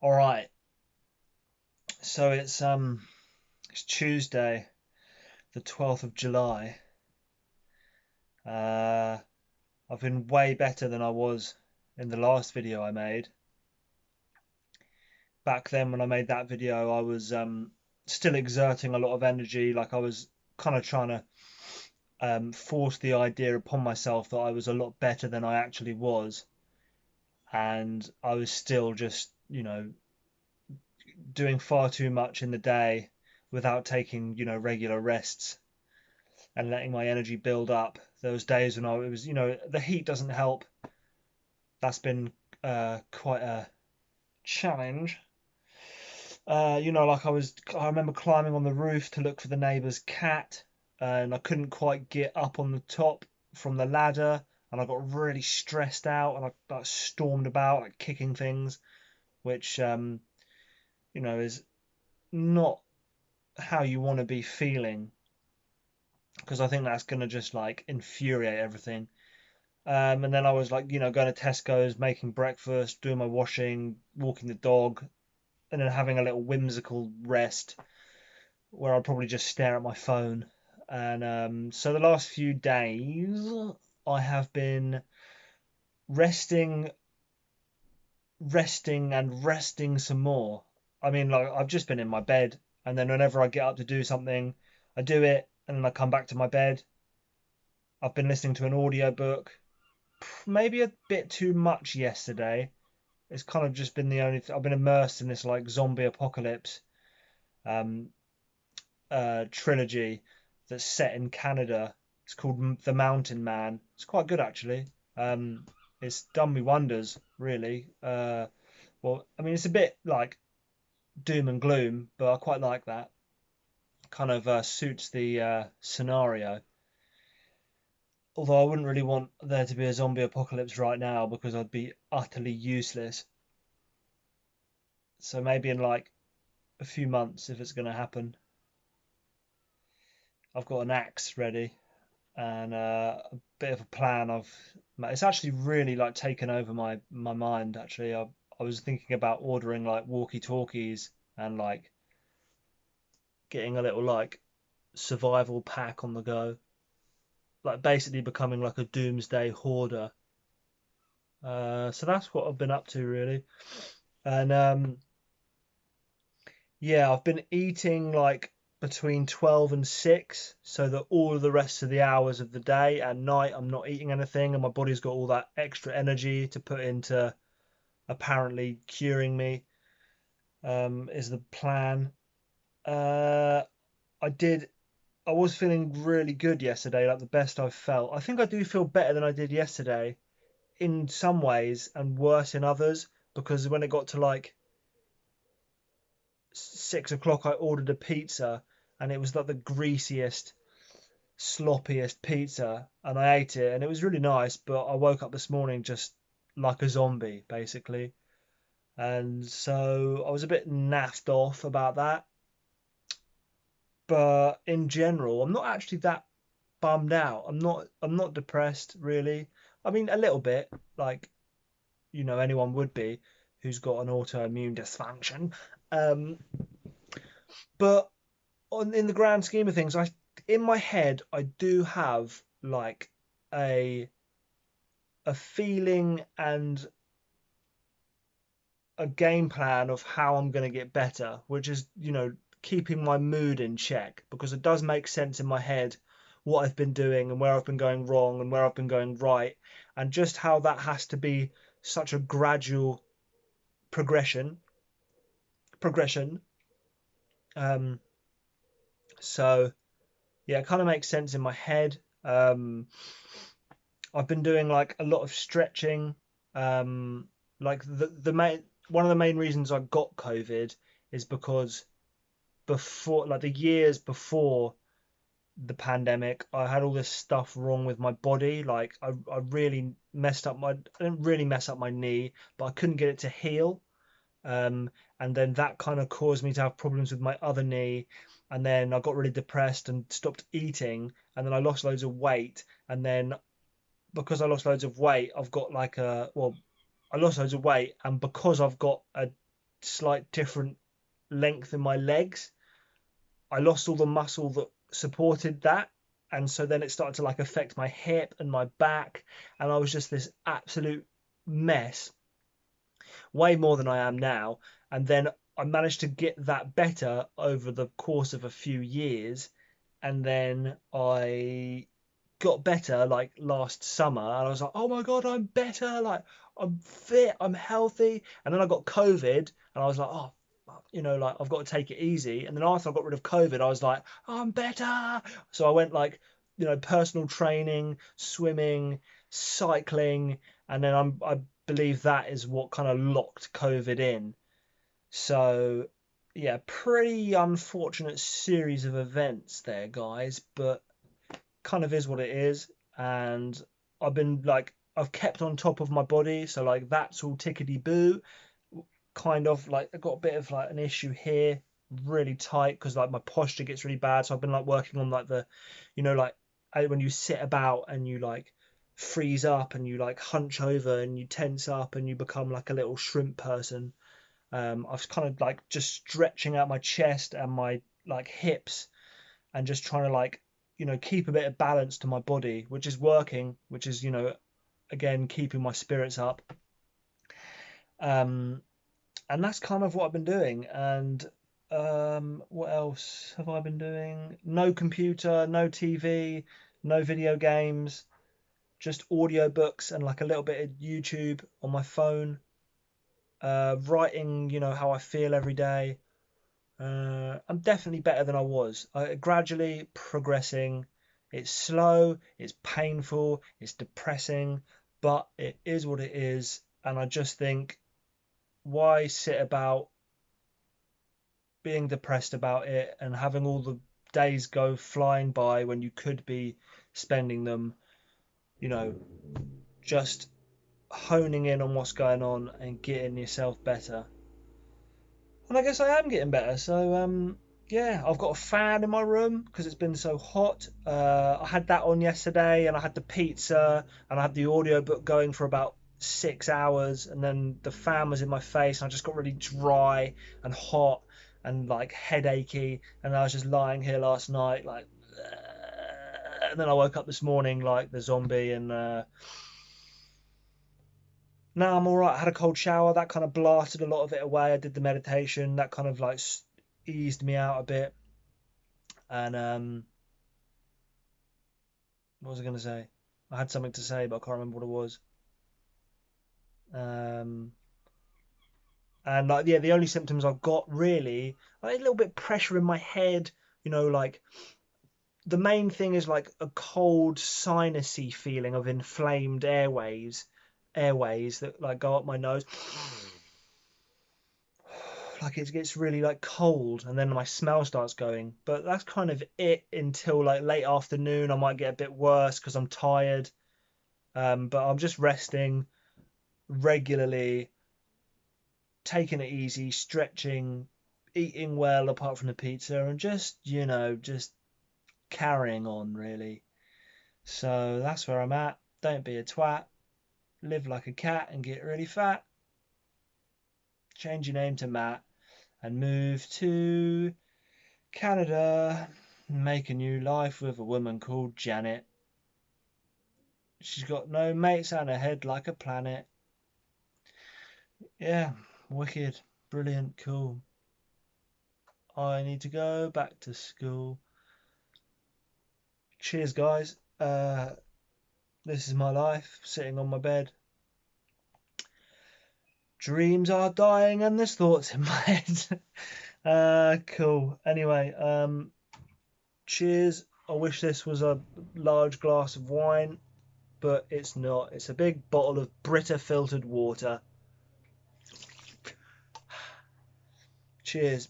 All right. So it's Tuesday, the 12th of July. Uh I've been way better than I was in the last video I made. Back then when I made that video, I was still exerting a lot of energy, like I was kind of trying to force the idea upon myself that I was a lot better than I actually was, and I was still just, doing far too much in the day without taking, regular rests and letting my energy build up. Those days when it was, the heat doesn't help. That's been quite a challenge. I remember climbing on the roof to look for the neighbour's cat, and I couldn't quite get up on the top from the ladder, and I got really stressed out, and I stormed about, like kicking things, which is not how you want to be feeling, because I think that's gonna just like infuriate everything. And then I was like, going to Tesco's, making breakfast, doing my washing, walking the dog, and then having a little whimsical rest where I'd probably just stare at my phone. And so the last few days, I have been resting, resting, and resting some more. I mean, like, I've just been in my bed, and then whenever I get up to do something, I do it, and then I come back to my bed. I've been listening to an audiobook, maybe a bit too much yesterday. It's kind of just been the only I've been immersed in this like zombie apocalypse um trilogy that's set in Canada. It's called The Mountain Man. It's quite good actually. It's done me wonders, really. Well, I mean, it's a bit like doom and gloom, but I quite like that. Kind of suits the scenario. Although I wouldn't really want there to be a zombie apocalypse right now because I'd be utterly useless. So maybe in like a few months, if it's going to happen, I've got an axe ready and a bit of a plan. It's actually really like taken over my mind. Actually, I was thinking about ordering like walkie talkies and like getting a little like survival pack on the go, like basically becoming like a doomsday hoarder. So that's what I've been up to really, and yeah, I've been eating like between 12 and 6 so that all of the rest of the hours of the day and night I'm not eating anything, and my body's got all that extra energy to put into apparently curing me, is the plan. Uh, I did. I was feeling really good yesterday, like the best I've felt. I think I do feel better than I did yesterday in some ways and worse in others, because when it got to like 6 o'clock, I ordered a pizza and it was like the greasiest, sloppiest pizza, and I ate it and it was really nice. But I woke up this morning just like a zombie, basically. And so I was a bit naffed off about that. But in general, I'm not actually that bummed out. I'm not depressed really. I mean, a little bit, like, anyone would be who's got an autoimmune dysfunction. Um, but in the grand scheme of things, in my head I do have like a a feeling and a game plan of how I'm going to get better, which is, keeping my mood in check, because it does make sense in my head what I've been doing and where I've been going wrong and where I've been going right, and just how that has to be such a gradual progression. Progression. Um, so yeah, it kind of makes sense in my head. I've been doing like a lot of stretching. Like the main one of the main reasons I got COVID is because before, like the years before the pandemic, I had all this stuff wrong with my body. Like I really messed up my, I didn't really mess up my knee, but I couldn't get it to heal. Um, and then that kind of caused me to have problems with my other knee. And then I got really depressed and stopped eating. And then I lost loads of weight. And then because I lost loads of weight, I've got like a, well, I lost loads of weight, and because I've got a slight different length in my legs, I lost all the muscle that supported that. And so then it started to like affect my hip and my back, and I was just this absolute mess, way more than I am now. And then I managed to get that better over the course of a few years. And then I got better like last summer, and I was like, oh my God, I'm better. Like, I'm fit, I'm healthy. And then I got COVID, and I was like, oh, like I've got to take it easy. And then after I got rid of COVID, I was like, oh, I'm better. So I went like, personal training, swimming, cycling, and then I believe that is what kind of locked COVID in. So yeah, pretty unfortunate series of events there, guys, but kind of is what it is. And I've kept on top of my body, so like that's all tickety boo. Kind of like I've got a bit of like an issue here, really tight, because like my posture gets really bad. So I've been like working on like like when you sit about and you like freeze up and you like hunch over and you tense up and you become like a little shrimp person. I was kind of like just stretching out my chest and my like hips and just trying to like keep a bit of balance to my body, which is working, which is again keeping my spirits up. um and that's kind of what I've been doing. And what else have I been doing? No computer, no TV, no video games, just audiobooks and like a little bit of YouTube on my phone. Writing how I feel every day. I'm definitely better than I was. Gradually progressing. It's slow, it's painful, it's depressing, but it is what it is. And I just think, why sit about being depressed about it and having all the days go flying by when you could be spending them, you know, just honing in on what's going on and getting yourself better. And I guess I am getting better. So yeah, I've got a fan in my room because it's been so hot. I had that on yesterday, and I had the pizza, and I had the audiobook going for about 6 hours, and then the fan was in my face, and I just got really dry and hot and like headachy, and I was just lying here last night like, and then I woke up this morning like the zombie, and now I'm all right. I had a cold shower that kind of blasted a lot of it away. I did the meditation that kind of like eased me out a bit. And what was I going to say? I had something to say, but I can't remember what it was. Um, and like yeah, the only symptoms I've got really, like a little bit of pressure in my head. Like the main thing is like a cold sinusy feeling of inflamed airways that like go up my nose. Like it gets really like cold, and then my smell starts going, but that's kind of it until like late afternoon. I might get a bit worse because I'm tired. But I'm just resting regularly, taking it easy, stretching, eating well apart from the pizza, and just carrying on really. So that's where I'm at. Don't be a twat, live like a cat and get really fat. Change your name to Matt and move to Canada, make a new life with a woman called Janet. She's got no mates and her head like a planet. Yeah, wicked, brilliant, cool. I need to go back to school. Cheers, guys. This is my life, sitting on my bed. Dreams are dying and there's thoughts in my head. Cool. Anyway, cheers. I wish this was a large glass of wine, but it's not. It's a big bottle of Brita filtered water. Cheers.